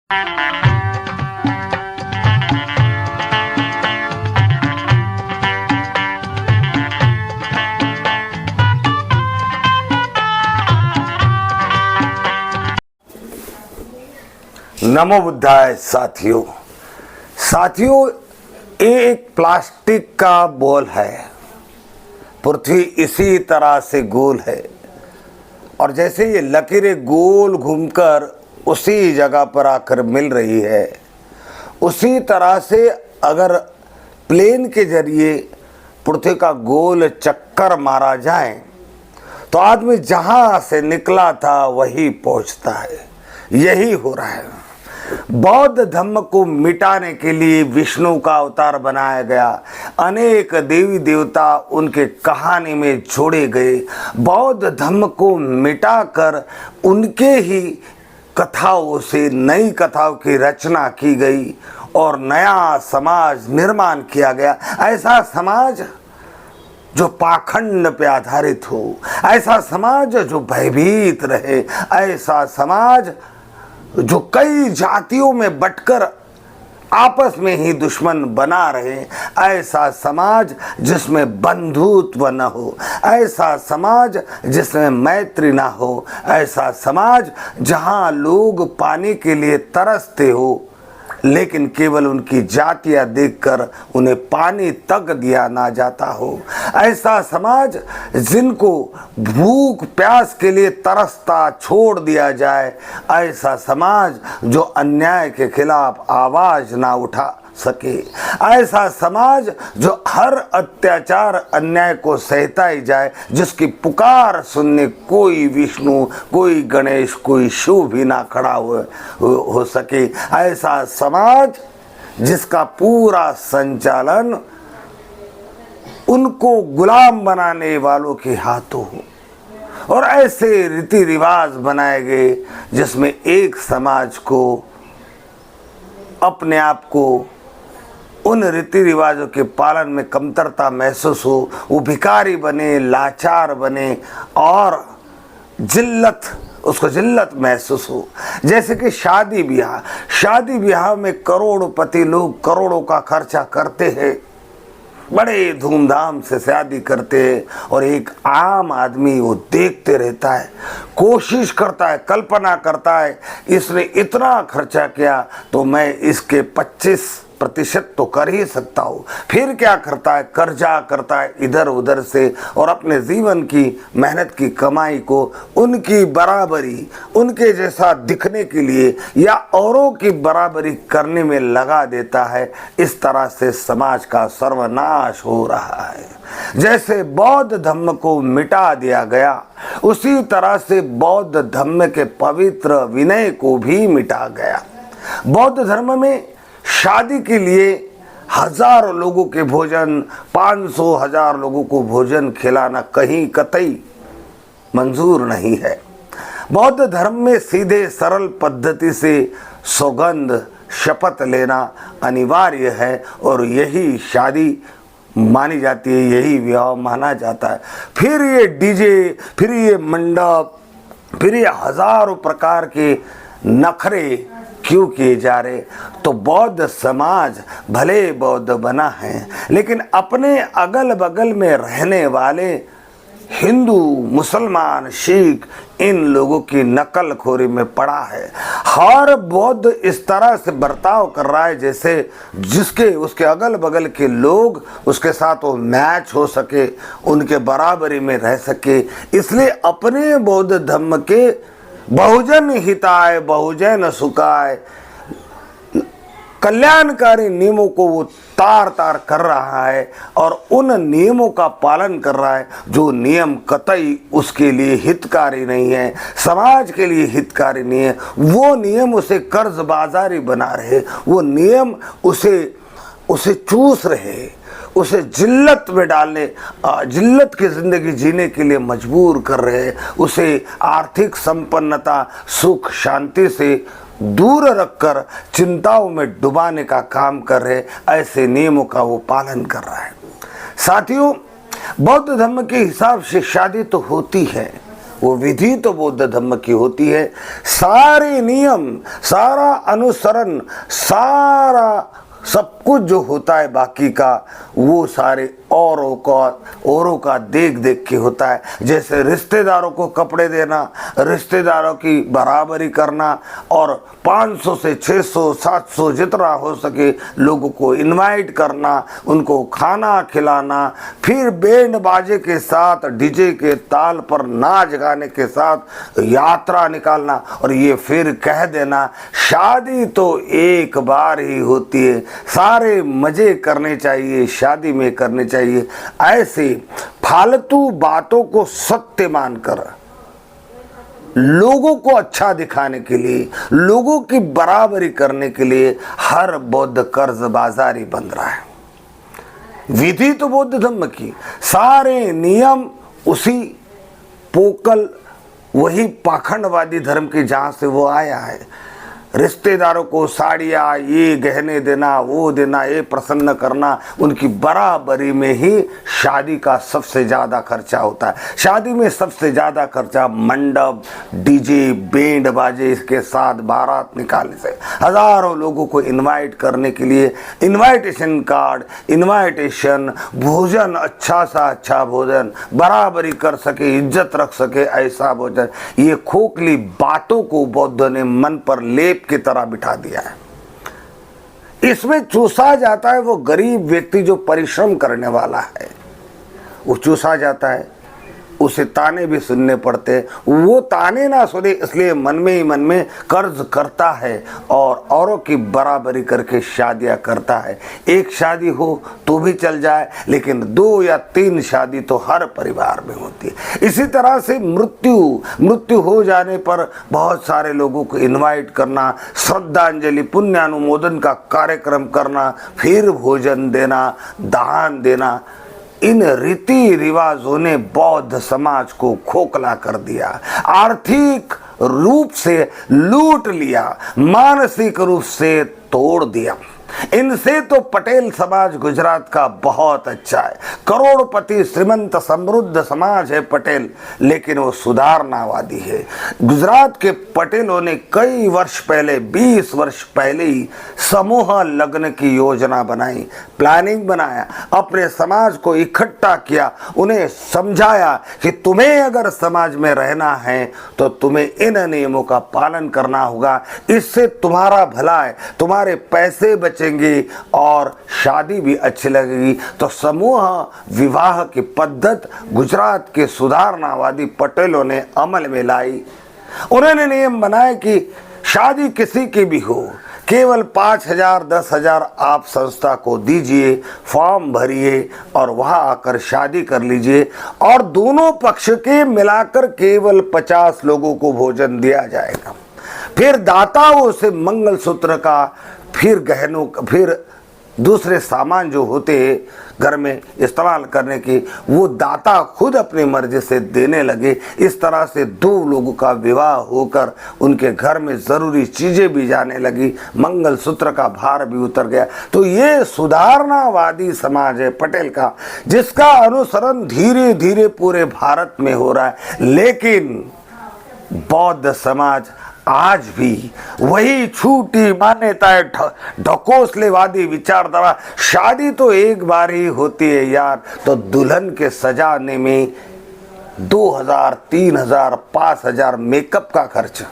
नमो बुद्धाय। साथियों ये एक प्लास्टिक का बॉल है। पृथ्वी इसी तरह से गोल है और जैसे ये लकीरें गोल घूमकर उसी जगह पर आकर मिल रही है, उसी तरह से अगर प्लेन के जरिए पृथ्वी का गोल चक्कर मारा जाए तो आदमी जहाँ से निकला था वही पहुँचता है। यही हो रहा है। बौद्ध धर्म को मिटाने के लिए विष्णु का अवतार बनाया गया। अनेक देवी देवता उनके कहानी में जोड़े गए। बौद्ध धर्म को मिटाकर उनके ही कथाओं से नई कथाओं की रचना की गई और नया समाज निर्माण किया गया। ऐसा समाज जो पाखंड पे आधारित हो, ऐसा समाज जो भयभीत रहे, ऐसा समाज जो कई जातियों में बंटकर आपस में ही दुश्मन बना रहे, ऐसा समाज जिसमें बंधुत्व न हो, ऐसा समाज जिसमें मैत्री ना हो, ऐसा समाज जहां लोग पानी के लिए तरसते हो लेकिन केवल उनकी जातियां देखकर उन्हें पानी तक दिया ना जाता हो, ऐसा समाज जिनको भूख प्यास के लिए तरसता छोड़ दिया जाए, ऐसा समाज जो अन्याय के खिलाफ आवाज ना उठा सके, ऐसा समाज जो हर अत्याचार अन्याय को सहता ही जाए, जिसकी पुकार सुनने कोई विष्णु, कोई गणेश, कोई शिव भी ना खड़ा हो सके, ऐसा समाज जिसका पूरा संचालन उनको गुलाम बनाने वालों के हाथों हो। और ऐसे रीति रिवाज बनाए गए जिसमें एक समाज को अपने आप को उन रीति रिवाजों के पालन में कमतरता महसूस हो, वो भिखारी बने, लाचार बने और उसको जिल्लत महसूस हो। जैसे कि शादी ब्याह में करोड़पति लोग करोड़ों का खर्चा करते हैं, बड़े धूमधाम से शादी करते हैं और एक आम आदमी वो देखते रहता है, कोशिश करता है, कल्पना करता है इसने इतना खर्चा किया तो मैं इसके 25% तो कर ही सकता हूँ। फिर क्या करता है, कर्जा करता है इधर उधर से और अपने जीवन की मेहनत की कमाई को उनकी बराबरी, उनके जैसा दिखने के लिए या औरों की बराबरी करने में लगा देता है। इस तरह से समाज का सर्वनाश हो रहा है। जैसे बौद्ध धर्म को मिटा दिया गया, उसी तरह से बौद्ध धर्म के पवित्र विनय को भी मिटा गया। बौद्ध धर्म में शादी के लिए हजारों लोगों के भोजन, 500,000 लोगों को भोजन खिलाना कहीं कतई मंजूर नहीं है। बौद्ध धर्म में सीधे सरल पद्धति से सौगंध शपथ लेना अनिवार्य है और यही शादी मानी जाती है, यही विवाह माना जाता है। फिर ये डीजे, फिर ये मंडप, फिर ये हजारों प्रकार के नखरे क्यों किए जा रहे? तो बौद्ध समाज भले बौद्ध बना है लेकिन अपने अगल बगल में रहने वाले हिंदू, मुसलमान, सिख इन लोगों की नकलखोरी में पड़ा है। हर बौद्ध इस तरह से बर्ताव कर रहा है जैसे जिसके उसके अगल बगल के लोग उसके साथ वो मैच हो सके, उनके बराबरी में रह सके। इसलिए अपने बौद्ध धर्म के बहुजन हिताय बहुजन सुखाय कल्याणकारी नियमों को वो तार तार कर रहा है और उन नियमों का पालन कर रहा है जो नियम कतई उसके लिए हितकारी नहीं है, समाज के लिए हितकारी नहीं है। वो नियम उसे कर्जबाजारी बना रहे, वो नियम उसे चूस रहे, उसे जिल्लत में डालने, जिल्लत की जिंदगी जीने के लिए मजबूर कर रहे हैं, उसे आर्थिक संपन्नता, सुख, शांति से दूर रखकर चिंताओं में डुबाने का काम कर रहे। ऐसे नियमों का वो पालन कर रहा है। साथियों, बौद्ध धर्म के हिसाब से शादी तो होती है वो विधि तो बौद्ध धर्म की होती है। सारे नियम, सारा अनुसरण, सारा सब कुछ जो होता है बाकी का, वो सारे औरों का देख देख के होता है। जैसे रिश्तेदारों को कपड़े देना, रिश्तेदारों की बराबरी करना, और 500 से 600 700 जितना हो सके लोगों को इनवाइट करना, उनको खाना खिलाना, फिर बैंड बाजे के साथ डीजे के ताल पर नाच गाने के साथ यात्रा निकालना, और ये फिर कह देना शादी तो एक बार ही होती है, सारे मजे करने चाहिए, शादी में करने चाहिए। ऐसे फालतू बातों को सत्य मानकर लोगों को अच्छा दिखाने के लिए, लोगों की बराबरी करने के लिए हर बौद्ध कर्ज बाजारी बन रहा है। विधि तो बौद्ध धर्म की, सारे नियम उसी पोकल, वही पाखंडवादी धर्म के जहां से वो आया है। रिश्तेदारों को साड़ियाँ, ये गहने देना, वो देना, ये प्रसन्न करना, उनकी बराबरी में ही शादी का सबसे ज़्यादा खर्चा होता है। शादी में सबसे ज़्यादा खर्चा मंडप, डीजे, बैंड बाजे, इसके साथ बारात निकालने से, हज़ारों लोगों को इनवाइट करने के लिए इनवाइटेशन कार्ड, इनवाइटेशन, भोजन, अच्छा सा अच्छा भोजन, बराबरी कर सके, इज्जत रख सके ऐसा भोजन, ये खोखली बातों को बौद्ध ने मन पर लेप की तरह बिठा दिया है। इसमें चूसा जाता है वो गरीब व्यक्ति जो परिश्रम करने वाला है, वो चूसा जाता है, उसे ताने भी सुनने पड़ते हैं। वो ताने ना सुने इसलिए मन में ही मन में कर्ज करता है और औरों की बराबरी करके शादियां करता है। एक शादी हो तो भी चल जाए, लेकिन 2 या 3 शादी तो हर परिवार में होती है। इसी तरह से मृत्यु हो जाने पर बहुत सारे लोगों को इनवाइट करना, श्रद्धांजलि, पुण्यानुमोदन का कार्यक्रम करना, फिर भोजन देना, दान देना, इन रीति रिवाजों ने बौद्ध समाज को खोखला कर दिया, आर्थिक रूप से लूट लिया, मानसिक रूप से तोड़ दिया। इनसे तो पटेल समाज गुजरात का बहुत अच्छा है, करोड़पति श्रीमंत समृद्ध समाज है पटेल, लेकिन वो सुधारनावादी है। गुजरात के पटेलों ने कई वर्ष पहले, 20 वर्ष पहले ही समूह लग्न की योजना बनाई, प्लानिंग बनाया, अपने समाज को इकट्ठा किया, उन्हें समझाया कि तुम्हें अगर समाज में रहना है तो तुम्हें इन नियमों का पालन करना होगा, इससे तुम्हारा भला है, तुम्हारे पैसे बचेंगे और शादी भी अच्छी लगेगी। तो समूह विवाह की पद्धत गुजरात के सुधारनावादी पटेलों ने अमल में लाई। उन्होंने नियम बनाए कि शादी किसी की भी हो, केवल 5,000 10,000 आप संस्था को दीजिए, फॉर्म भरिए और वहां आकर शादी कर लीजिए, और दोनों पक्ष के मिलाकर केवल 50 लोगों को भोजन दिया जाएगा। फिर दाताओं से मंगलसूत्र का, फिर गहनों का, फिर दूसरे सामान जो होते हैं घर में इस्तेमाल करने की, वो दाता खुद अपनी मर्जी से देने लगे। इस तरह से 2 लोगों का विवाह होकर उनके घर में ज़रूरी चीज़ें भी जाने लगी, मंगलसूत्र का भार भी उतर गया। तो ये सुधारनावादी समाज है पटेल का, जिसका अनुसरण धीरे धीरे पूरे भारत में हो रहा है। लेकिन बौद्ध समाज आज भी वही छूटी मान्यताएं, ढकोसलेवादी विचारधारा, शादी तो एक बार ही होती है यार, तो दुल्हन के सजाने में 2,000 3,000 5,000 मेकअप का खर्च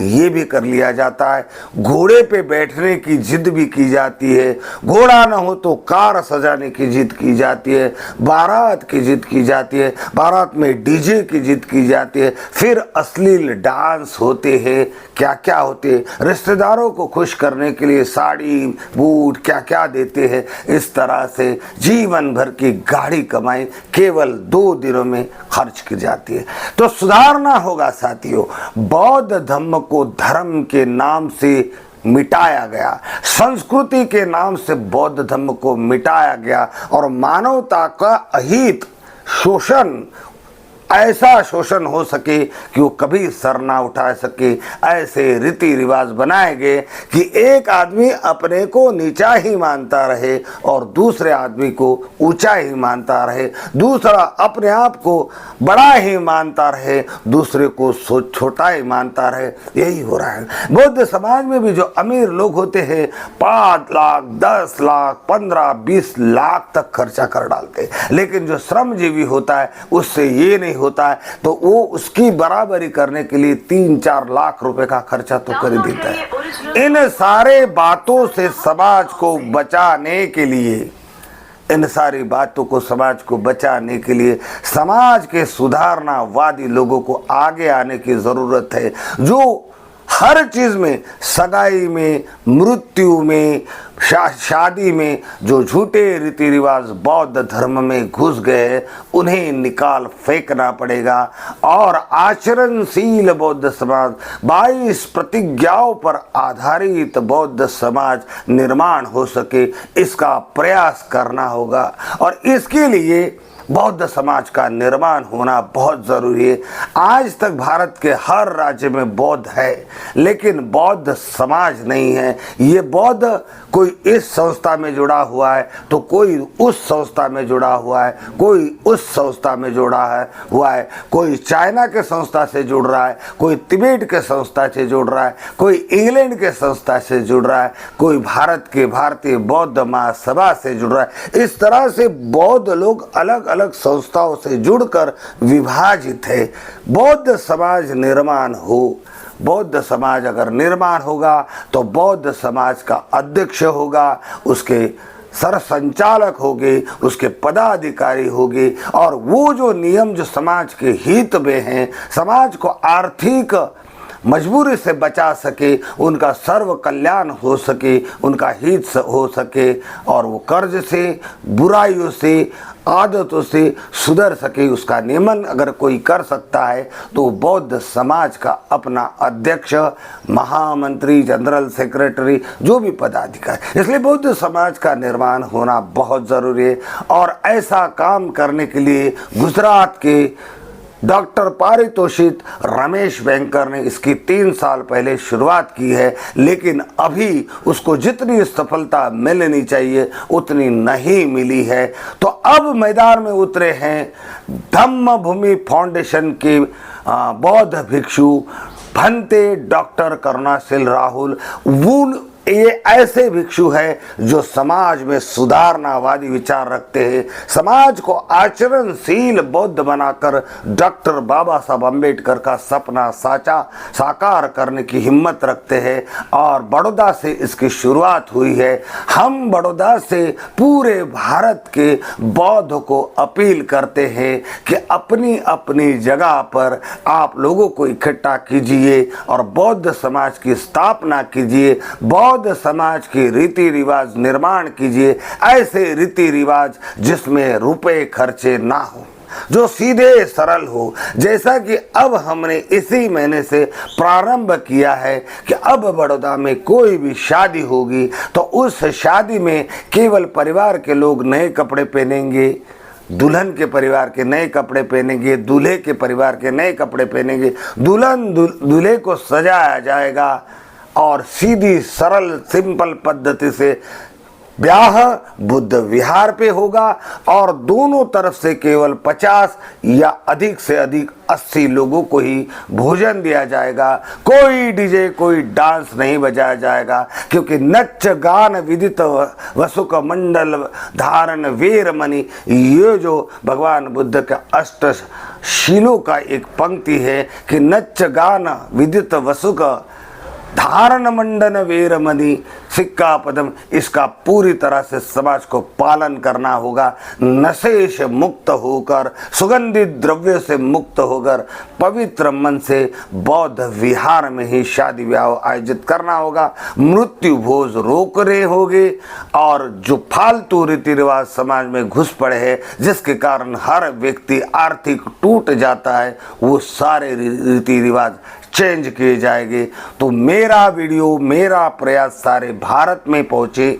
ये भी कर लिया जाता है। घोड़े पे बैठने की जिद भी की जाती है, घोड़ा न हो तो कार सजाने की जिद की जाती है, बारात की जिद की जाती है, बारात में डीजे की जिद की जाती है, फिर अश्लील डांस होते हैं, क्या क्या होते हैं, रिश्तेदारों को खुश करने के लिए साड़ी बूट क्या क्या देते हैं। इस तरह से जीवन भर की गाढ़ी कमाई केवल 2 दिनों में खर्च की जाती है। तो सुधारना होगा साथियों। बौद्ध धर्म को धर्म के नाम से मिटाया गया, संस्कृति के नाम से बौद्ध धर्म को मिटाया गया, और मानवता का अहित, शोषण, ऐसा शोषण हो सके कि वो कभी सर ना उठा सके, ऐसे रीति रिवाज बनाए गए कि एक आदमी अपने को नीचा ही मानता रहे और दूसरे आदमी को ऊंचा ही मानता रहे, दूसरा अपने आप को बड़ा ही मानता रहे, दूसरे को छोटा ही मानता रहे। यही हो रहा है। बौद्ध समाज में भी जो अमीर लोग होते हैं 5 लाख 10 लाख 15 20 लाख तक खर्चा कर डालते हैं, लेकिन जो श्रमजीवी होता है उससे ये नहीं होता है, तो वो उसकी बराबरी करने के लिए 3-4 लाख रुपए का खर्चा तो कर ही देता है। इन सारे बातों से समाज को बचाने के लिए, इन सारी बातों को समाज को बचाने के लिए समाज के सुधारनावादी लोगों को आगे आने की जरूरत है, जो हर चीज में, सगाई में, मृत्यु में, शादी में जो झूठे रीति रिवाज बौद्ध धर्म में घुस गए उन्हें निकाल फेंकना पड़ेगा और आचरणशील बौद्ध समाज, 22 प्रतिज्ञाओं पर आधारित बौद्ध समाज निर्माण हो सके, इसका प्रयास करना होगा। और इसके लिए बौद्ध समाज का निर्माण होना बहुत जरूरी है। आज तक भारत के हर राज्य में बौद्ध है, लेकिन बौद्ध समाज नहीं है। ये बौद्ध कोई इस संस्था में जुड़ा हुआ है तो कोई उस संस्था में जुड़ा हुआ है, कोई उस संस्था में हुआ है, कोई चाइना के संस्था से जुड़ रहा है, कोई तिब्बत के संस्था से जुड़ रहा है, कोई इंग्लैंड के संस्था से जुड़ रहा है, कोई भारत के भारतीय बौद्ध महासभा से जुड़ रहा है। इस तरह से बौद्ध लोग अलग अलग संस्थाओं से जुड़कर विभाजित है। बौद्ध समाज निर्माण हो, बौद्ध समाज अगर निर्माण होगा तो बौद्ध समाज का अध्यक्ष होगा, उसके सरसंचालक होंगे, उसके पदाधिकारी होंगे, और वो जो नियम जो समाज के हित में हैं, समाज को आर्थिक मजबूरी से बचा सके, उनका सर्व कल्याण हो सके, उनका हित हो सके, और वो कर्ज से, बुराइयों से, आदतों से सुधर सके, उसका नियमन अगर कोई कर सकता है तो बौद्ध समाज का अपना अध्यक्ष, महामंत्री, जनरल सेक्रेटरी, जो भी पदाधिकारी। इसलिए बौद्ध समाज का निर्माण होना बहुत ज़रूरी है। और ऐसा काम करने के लिए गुजरात के डॉक्टर पारितोषित रमेश बैंकर ने इसकी 3 साल पहले शुरुआत की है, लेकिन अभी उसको जितनी सफलता मिलनी चाहिए उतनी नहीं मिली है। तो अब मैदान में उतरे हैं धम्म भूमि फाउंडेशन के बौद्ध भिक्षु भंते डॉक्टर करुणाशील राहुल। वो ये ऐसे भिक्षु है जो समाज में सुधारनावादी विचार रखते हैं, समाज को आचरणशील बौद्ध बनाकर डॉक्टर बाबा साहब अम्बेडकर का सपना साकार करने की हिम्मत रखते हैं। और बड़ौदा से इसकी शुरुआत हुई है। हम बड़ौदा से पूरे भारत के बौद्ध को अपील करते हैं कि अपनी अपनी जगह पर आप लोगों को इकट्ठा कीजिए और बौद्ध समाज की स्थापना कीजिए, बौद्ध समाज के रीति रिवाज निर्माण कीजिए, ऐसे रीति रिवाज जिसमें रुपए खर्चे ना हो, जो सीधे सरल हो। जैसा कि अब हमने इसी महीने से प्रारंभ किया है कि अब बड़ौदा में कोई भी शादी होगी तो उस शादी में केवल परिवार के लोग नए कपड़े पहनेंगे, दुल्हन के परिवार के नए कपड़े पहनेंगे, दूल्हे के परिवार के नए कपड़े पहनेंगे, दुल्हन दूल्हे को सजाया जाएगा और सीधी सरल सिंपल पद्धति से ब्याह बुद्ध विहार पे होगा और दोनों तरफ से केवल 50 या अधिक से अधिक 80 लोगों को ही भोजन दिया जाएगा। कोई डीजे, कोई डांस नहीं बजाया जाएगा, क्योंकि नच गान विदित वसुक मंडल धारण वीरमणि, ये जो भगवान बुद्ध के 8 शीलों का एक पंक्ति है कि नच गान विदित वसुक धारण मंडन वीरमणि सिक्का पदम, इसका पूरी तरह से समाज को पालन करना होगा। नशे से मुक्त होकर, सुगंधित द्रव्य से मुक्त होकर, पवित्र मन से बौद्ध विहार में ही शादी विवाह आयोजित करना होगा। मृत्यु भोज रोक रहे होंगे और जो फालतू रीति रिवाज समाज में घुस पड़े हैं, जिसके कारण हर व्यक्ति आर्थिक टूट जाता है, वो सारे रीति रिवाज चेंज किए जाएंगे। तो मेरा वीडियो, मेरा प्रयास सारे भारत में पहुंचे,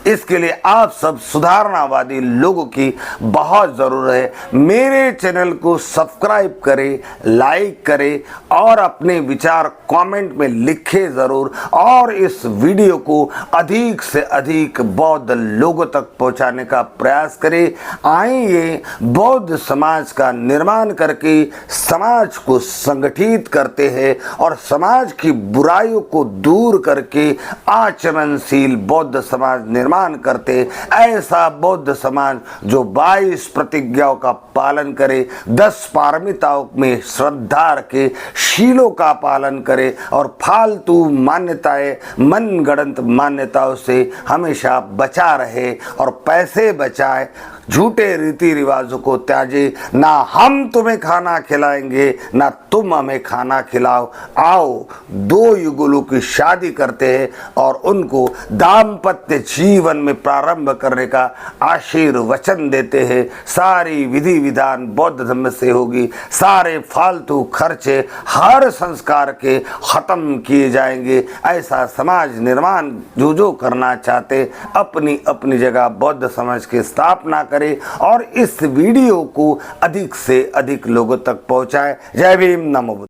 इसके लिए आप सब सुधारणावादी लोगों की बहुत ज़रूरत है। मेरे चैनल को सब्सक्राइब करें, लाइक करें और अपने विचार कमेंट में लिखें ज़रूर, और इस वीडियो को अधिक से अधिक बौद्ध लोगों तक पहुंचाने का प्रयास करें। आइए बौद्ध समाज का निर्माण करके समाज को संगठित करते हैं और समाज की बुराइयों को दूर करके आचरणशील बौद्ध समाज निर्माण करते। ऐसा बौद्ध समाज जो 22 प्रतिज्ञाओं का पालन करे, 10 पारमिताओं में श्रद्धा रखे, शीलों का पालन करे और फालतू मान्यताएं, मनगढ़ंत मान्यताओं से हमेशा बचा रहे और पैसे बचाए, झूठे रीति रिवाजों को त्याजे। ना हम तुम्हें खाना खिलाएंगे ना तुम हमें खाना खिलाओ। आओ दो युगलों की शादी करते हैं और उनको दाम्पत्य जीवन में प्रारंभ करने का आशीर्वचन देते हैं। सारी विधि विधान बौद्ध धर्म से होगी, सारे फालतू खर्चे हर संस्कार के खत्म किए जाएंगे। ऐसा समाज निर्माण जो करना चाहते अपनी अपनी जगह बौद्ध समाज की स्थापना करें और इस वीडियो को अधिक से अधिक लोगों तक पहुंचाएं। जय भीम, नमो बुद्ध।